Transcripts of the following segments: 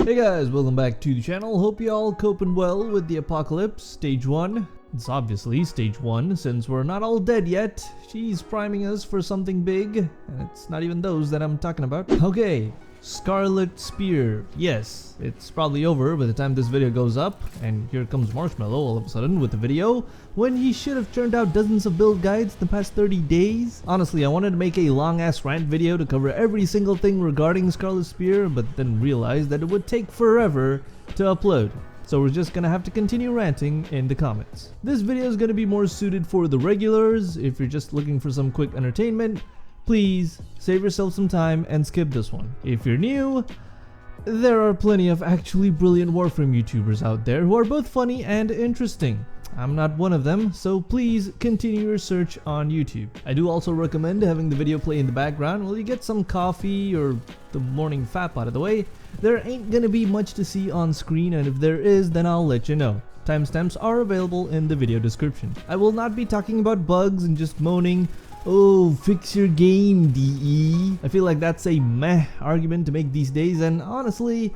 Hey guys, welcome back to the channel. Hope you all coping well with the apocalypse, stage 1. It's obviously stage 1 since we're not all dead yet. She's priming us for something big, and it's not even those that I'm talking about. Okay, Scarlet Spear. Yes, it's probably over by the time this video goes up, and here comes MarshMello all of a sudden with the video when he should have churned out dozens of build guides in the past 30 days. Honestly, I wanted to make a long ass rant video to cover every single thing regarding Scarlet Spear, but then realized that it would take forever to upload. So we're just gonna have to continue ranting in the comments. This video is gonna be more suited for the regulars. If you're just looking for some quick entertainment, please save yourself some time and skip this one. If you're new, there are plenty of actually brilliant Warframe YouTubers out there who are both funny and interesting. I'm not one of them, so please continue your search on YouTube. I do also recommend having the video play in the background while you get some coffee or the morning fap out of the way. There ain't gonna be much to see on screen, and if there is, then I'll let you know. Timestamps are available in the video description. I will not be talking about bugs and just moaning, "Oh, fix your game, DE." I feel like that's a meh argument to make these days, and honestly,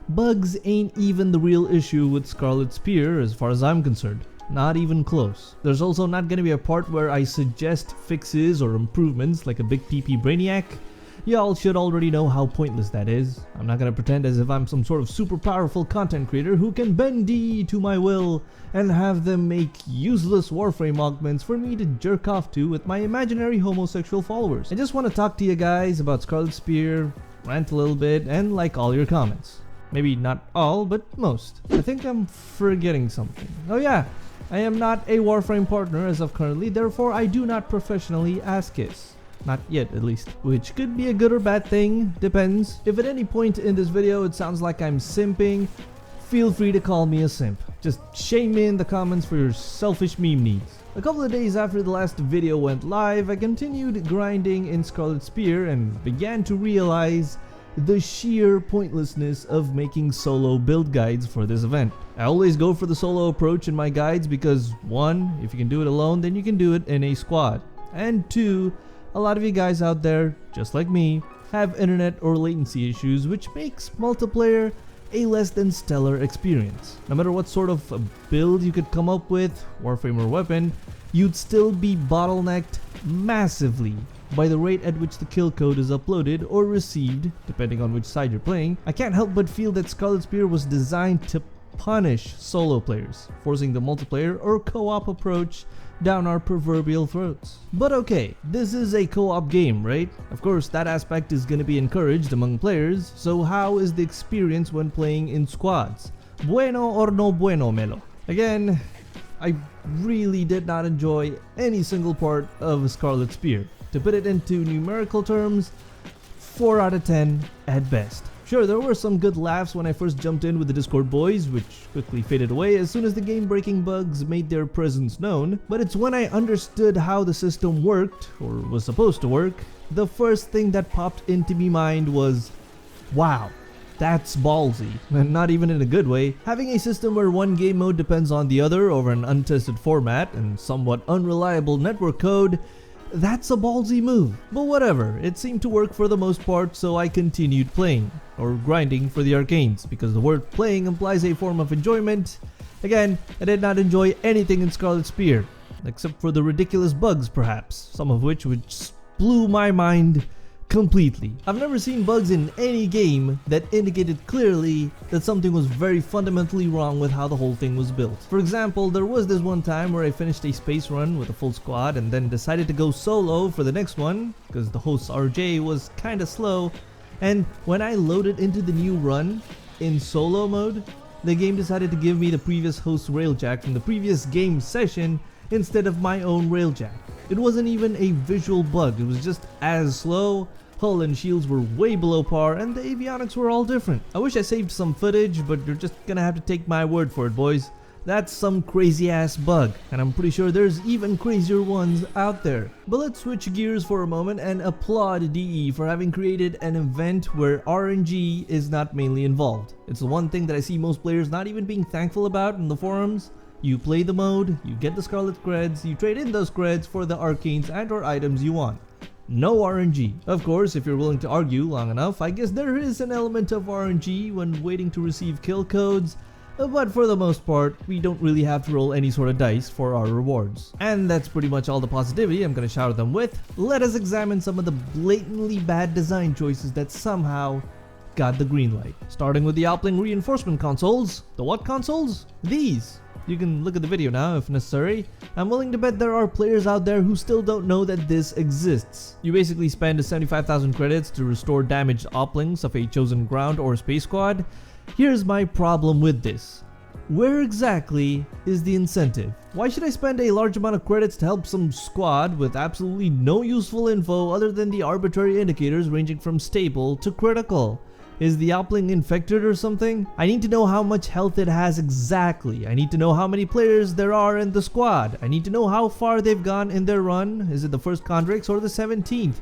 bugs ain't even the real issue with Scarlet Spear as far as I'm concerned. Not even close. There's also not gonna be a part where I suggest fixes or improvements like a big TP brainiac. Y'all should already know how pointless that is. I'm not gonna pretend as if I'm some sort of super powerful content creator who can bend DE to my will and have them make useless Warframe augments for me to jerk off to with my imaginary homosexual followers. I just want to talk to you guys about Scarlet Spear, rant a little bit, and like all your comments. Maybe not all, but most. I think I'm forgetting something. Oh yeah, I am not a Warframe partner as of currently, therefore I do not professionally ASKIS. Not yet, at least. Which could be a good or bad thing, depends. If at any point in this video it sounds like I'm simping, feel free to call me a simp. Just shame me in the comments for your selfish meme needs. A couple of days after the last video went live, I continued grinding in Scarlet Spear and began to realize the sheer pointlessness of making solo build guides for this event. I always go for the solo approach in my guides because 1, if you can do it alone, then you can do it in a squad. And 2, a lot of you guys out there, just like me, have internet or latency issues, which makes multiplayer a less than stellar experience. No matter what sort of a build you could come up with, Warframe or weapon, you'd still be bottlenecked massively by the rate at which the kill code is uploaded or received, depending on which side you're playing. I can't help but feel that Scarlet Spear was designed to punish solo players, forcing the multiplayer or co-op approach down our proverbial throats. But okay, this is a co-op game, right? Of course, that aspect is going to be encouraged among players, so how is the experience when playing in squads? Bueno or no bueno, Mello? Again, I really did not enjoy any single part of Scarlet Spear. To put it into numerical terms, 4 out of 10 at best. Sure, there were some good laughs when I first jumped in with the Discord boys, which quickly faded away as soon as the game-breaking bugs made their presence known, but it's when I understood how the system worked, or was supposed to work, the first thing that popped into my mind was, wow, that's ballsy, and not even in a good way. Having a system where one game mode depends on the other over an untested format and somewhat unreliable network code, that's a ballsy move. But whatever, it seemed to work for the most part, so I continued playing, or grinding for the arcanes, because the word playing implies a form of enjoyment. Again, I did not enjoy anything in Scarlet Spear, except for the ridiculous bugs perhaps, some of which blew my mind completely. I've never seen bugs in any game that indicated clearly that something was very fundamentally wrong with how the whole thing was built. For example, there was this one time where I finished a space run with a full squad and then decided to go solo for the next one because the host's RJ was kinda slow, and when I loaded into the new run in solo mode, the game decided to give me the previous host's railjack from the previous game session instead of my own railjack. It wasn't even a visual bug, it was just as slow. Hull and shields were way below par and the avionics were all different. I wish I saved some footage, but you're just gonna have to take my word for it, boys. That's some crazy ass bug, and I'm pretty sure there's even crazier ones out there. But let's switch gears for a moment and applaud DE for having created an event where RNG is not mainly involved. It's the one thing that I see most players not even being thankful about in the forums. You play the mode, you get the Scarlet creds, you trade in those creds for the arcanes and or items you want. no RNG. Of course, if you're willing to argue long enough, I guess there is an element of RNG when waiting to receive kill codes, but for the most part, we don't really have to roll any sort of dice for our rewards. And that's pretty much all the positivity I'm gonna shower them with. Let us examine some of the blatantly bad design choices that somehow got the green light. Starting with the Alpling reinforcement consoles. The what consoles? These. You can look at the video now if necessary. I'm willing to bet there are players out there who still don't know that this exists. You basically spend 75,000 credits to restore damaged Oplings of a chosen ground or space squad. Here's my problem with this. Where exactly is the incentive? Why should I spend a large amount of credits to help some squad with absolutely no useful info other than the arbitrary indicators ranging from stable to critical? Is the Opling infected or something? I need to know how much health it has exactly. I need to know how many players there are in the squad. I need to know how far they've gone in their run. Is it the first Condrix or the 17th?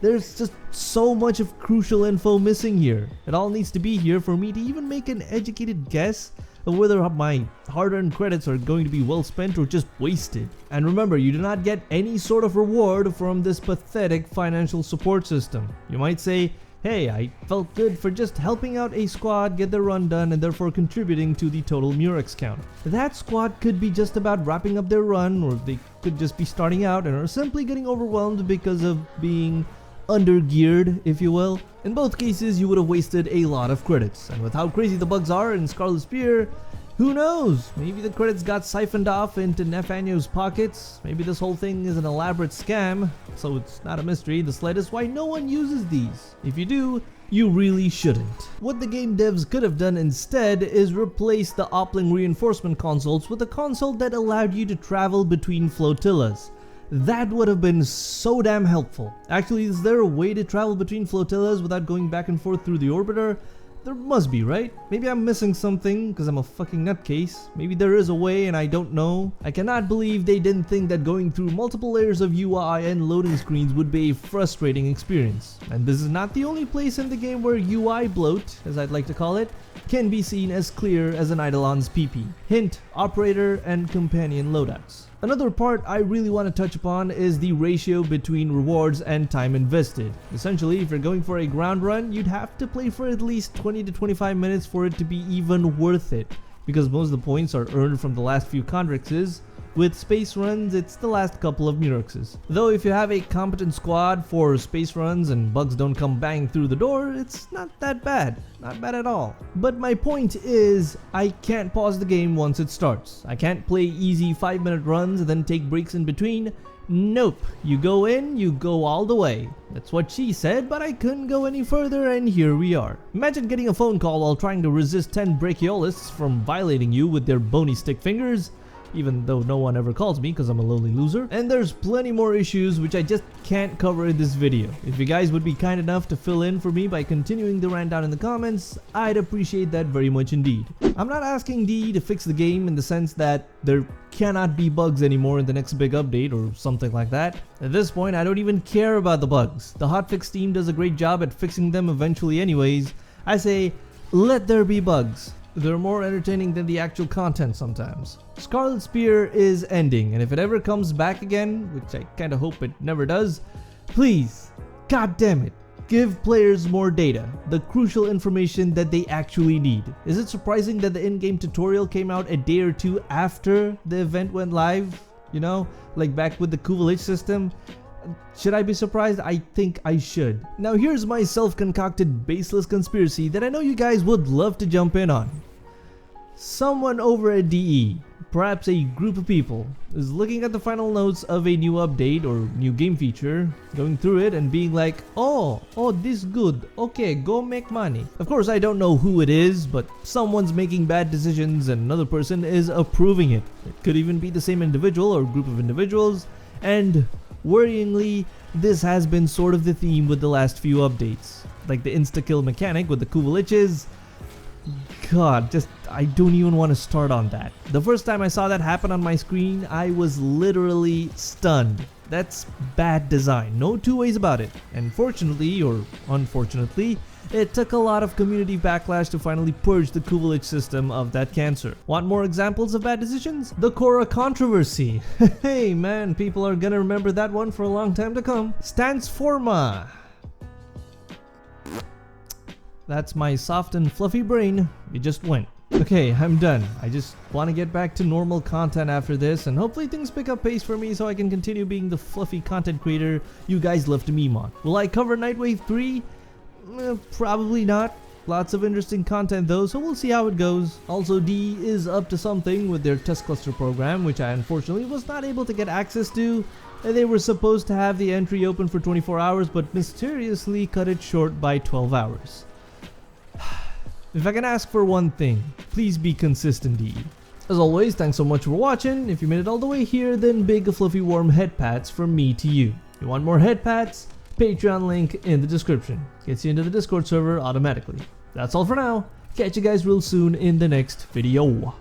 There's just so much of crucial info missing here. It all needs to be here for me to even make an educated guess of whether my hard-earned credits are going to be well spent or just wasted. And remember, you do not get any sort of reward from this pathetic financial support system. You might say, hey, I felt good for just helping out a squad get their run done and therefore contributing to the total Murex count. That squad could be just about wrapping up their run, or they could just be starting out and are simply getting overwhelmed because of being under-geared, if you will. In both cases, you would have wasted a lot of credits, and with how crazy the bugs are in Scarlet Spear, who knows? Maybe the credits got siphoned off into Nathaniel's pockets. Maybe this whole thing is an elaborate scam, so it's not a mystery the slightest why no one uses these. If you do, you really shouldn't. What the game devs could have done instead is replace the Opling reinforcement consoles with a console that allowed you to travel between flotillas. That would have been so damn helpful. Actually, is there a way to travel between flotillas without going back and forth through the orbiter? There must be, right? Maybe I'm missing something because I'm a fucking nutcase. Maybe there is a way and I don't know. I cannot believe they didn't think that going through multiple layers of UI and loading screens would be a frustrating experience. And this is not the only place in the game where UI bloat, as I'd like to call it, can be seen as clear as an Eidolon's PP. Hint, operator and companion loadouts. Another part I really want to touch upon is the ratio between rewards and time invested. Essentially, if you're going for a ground run, you'd have to play for at least 20 to 25 minutes for it to be even worth it, because most of the points are earned from the last few Condrixes. With space runs, it's the last couple of Murexes. Though if you have a competent squad for space runs and bugs don't come banging through the door, it's not that bad. Not bad at all. But my point is, I can't pause the game once it starts. I can't play easy 5-minute runs and then take breaks in between. Nope. You go in, you go all the way. That's what she said, but I couldn't go any further, and here we are. Imagine getting a phone call while trying to resist 10 brachiolists from violating you with their bony stick fingers. Even though no one ever calls me because I'm a lowly loser. And there's plenty more issues which I just can't cover in this video. If you guys would be kind enough to fill in for me by continuing the rant down in the comments, I'd appreciate that very much indeed. I'm not asking DE to fix the game in the sense that there cannot be bugs anymore in the next big update or something like that. At this point, I don't even care about the bugs. The hotfix team does a great job at fixing them eventually anyways. I say, let there be bugs. They're more entertaining than the actual content sometimes. Scarlet Spear is ending, and if it ever comes back again, which I kinda hope it never does, please, god damn it, give players more data, the crucial information that they actually need. Is it surprising that the in-game tutorial came out a day or two after the event went live? You know, like back with the Kuvelich system? Should I be surprised? I think I should. Now here's my self-concocted baseless conspiracy that I know you guys would love to jump in on. Someone over at DE, perhaps a group of people, is looking at the final notes of a new update or new game feature, going through it and being like, oh, this good, okay, go make money. Of course I don't know who it is, but someone's making bad decisions and another person is approving it. It could even be the same individual or group of individuals, and worryingly, this has been sort of the theme with the last few updates. Like the insta-kill mechanic with the Kuveliches. God, I don't even want to start on that. The first time I saw that happen on my screen, I was literally stunned. That's bad design, no two ways about it. And fortunately, or unfortunately, it took a lot of community backlash to finally purge the Kubelik system of that cancer. Want more examples of bad decisions? The Korra controversy. Hey man, people are gonna remember that one for a long time to come. Transforma. That's my soft and fluffy brain. It just went. Okay, I'm done. I just want to get back to normal content after this, and hopefully things pick up pace for me so I can continue being the fluffy content creator you guys love to meme on. Will I cover Nightwave 3? Probably not. Lots of interesting content though, so we'll see how it goes. Also, D is up to something with their test cluster program, which I unfortunately was not able to get access to. They were supposed to have the entry open for 24 hours, but mysteriously cut it short by 12 hours. If I can ask for one thing, please be consistent, D. As always, thanks so much for watching. If you made it all the way here, then big fluffy warm head pats from me to you. You want more head pats? Patreon link in the description. Gets you into the Discord server automatically. That's all for now. Catch you guys real soon in the next video.